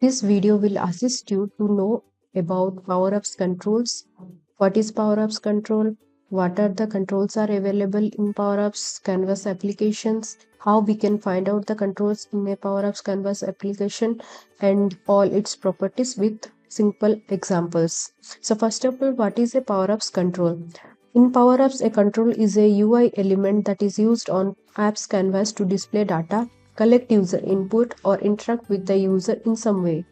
This video will assist you to know about PowerApps controls. What is PowerApps control? What are the controls are available in PowerApps Canvas applications? How we can find out the controls in a PowerApps Canvas application and all its properties with simple examples. So first of all, what is a PowerApps control? In PowerApps, a control is a UI element that is used on apps canvas to display data, collect user input, or interact with the user in some way.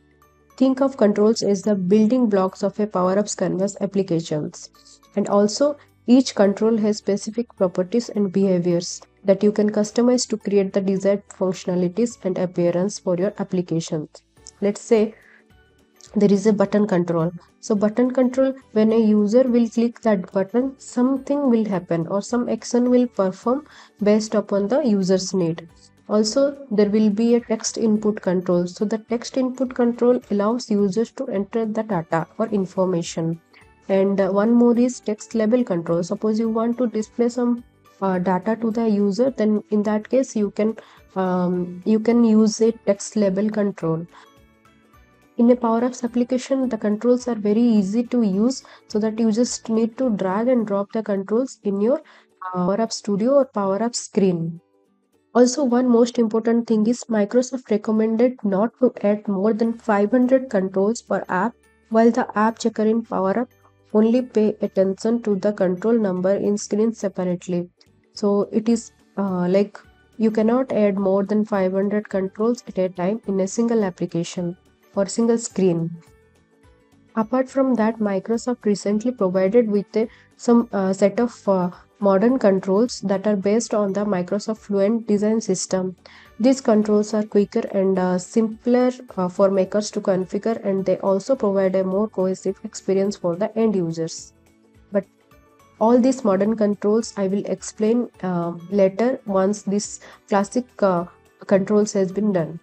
Think of controls as the building blocks of a PowerApps canvas applications. And also, each control has specific properties and behaviors that you can customize to create the desired functionalities and appearance for your applications. Let's say there is a button control. So button control, when a user will click that button, something will happen or some action will perform based upon the user's need. Also, there will be a text input control. So the text input control allows users to enter the data or information. And one more is text label control. Suppose you want to display some data to the user, then in that case you can use a text label control. In a PowerApps application, the controls are very easy to use, so that you just need to drag and drop the controls in your PowerApps Studio or PowerApps screen. Also, one most important thing is Microsoft recommended not to add more than 500 controls per app, while the app checker in PowerApp only pay attention to the control number in screen separately. So it is like you cannot add more than 500 controls at a time in a single application or single screen. Apart from that, Microsoft recently provided with some set of modern controls that are based on the Microsoft Fluent design system. These controls are quicker and simpler for makers to configure, and they also provide a more cohesive experience for the end users. But all these modern controls I will explain later once this classic controls has been done.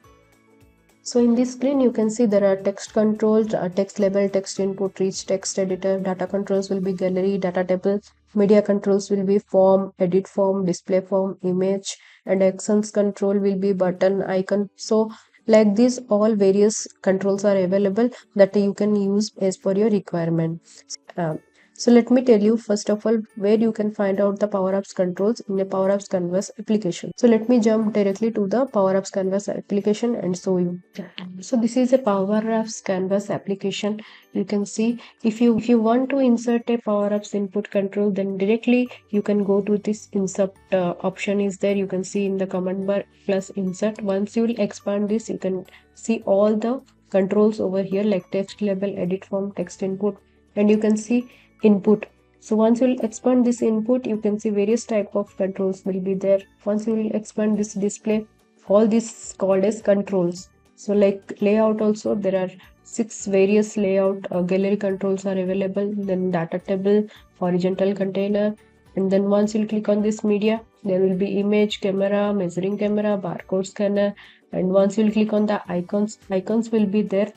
So in this screen, you can see there are text controls, text label, text input, rich text editor, data controls will be gallery, data table, media controls will be form, edit form, display form, image, and actions control will be button, icon. So like this, all various controls are available that you can use as per your requirement. So let me tell you first of all where you can find out the PowerApps controls in a PowerApps Canvas application. So let me jump directly to the PowerApps Canvas application and show you. So this is a PowerApps Canvas application. You can see if you want to insert a PowerApps input control, then directly you can go to this insert option is there. You can see in the command bar plus insert. Once you will expand this, you can see all the controls over here like text label, edit form, text input, and you can see input. So once you will expand this input, you can see various type of controls will be there. Once you will expand this display, all this called as controls. So like layout also, there are 6 various layout gallery controls are available. Then data table, horizontal container, and then once you click on this media, there will be image, camera, measuring camera, barcode scanner, and once you click on the icons will be there.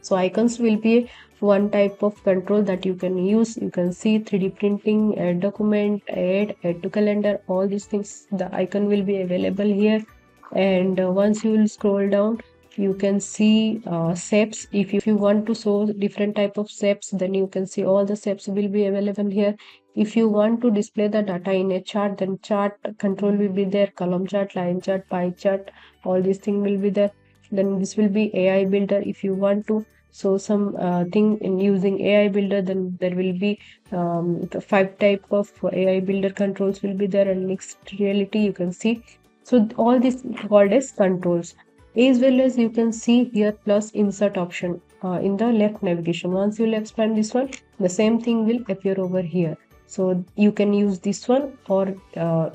So icons will be one type of control that you can use. You can see 3D printing, add document, add to calendar, all these things. The icon will be available here. And once you will scroll down, you can see shapes. If you want to show different type of shapes, then you can see all the shapes will be available here. If you want to display the data in a chart, then chart control will be there. Column chart, line chart, pie chart, all these things will be there. Then this will be AI builder. If you want to so some thing in using AI builder, then there will be 5 type of AI builder controls will be there, and mixed reality you can see. So all this called as controls, as well as you can see here plus insert option in the left navigation. Once you will expand this one, the same thing will appear over here. So you can use this one or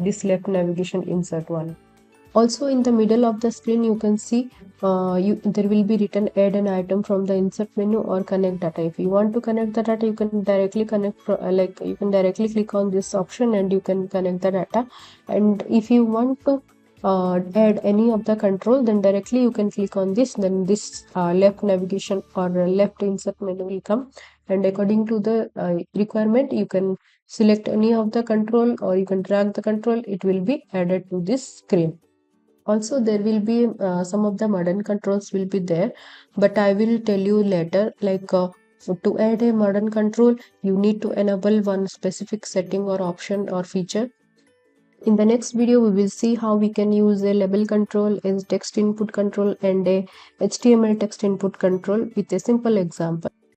this left navigation insert one. Also in the middle of the screen, you can see there will be written add an item from the insert menu or connect data. If you want to connect the data, you can directly connect you can directly click on this option and you can connect the data. And if you want to add any of the control, then directly you can click on this, then this left navigation or left insert menu will come, and according to the requirement you can select any of the control or you can drag the control, it will be added to this screen. Also, there will be some of the modern controls will be there, but I will tell you later. Like to add a modern control, you need to enable one specific setting or option or feature. In the next video, we will see how we can use a label control, a text input control, and a HTML text input control with a simple example.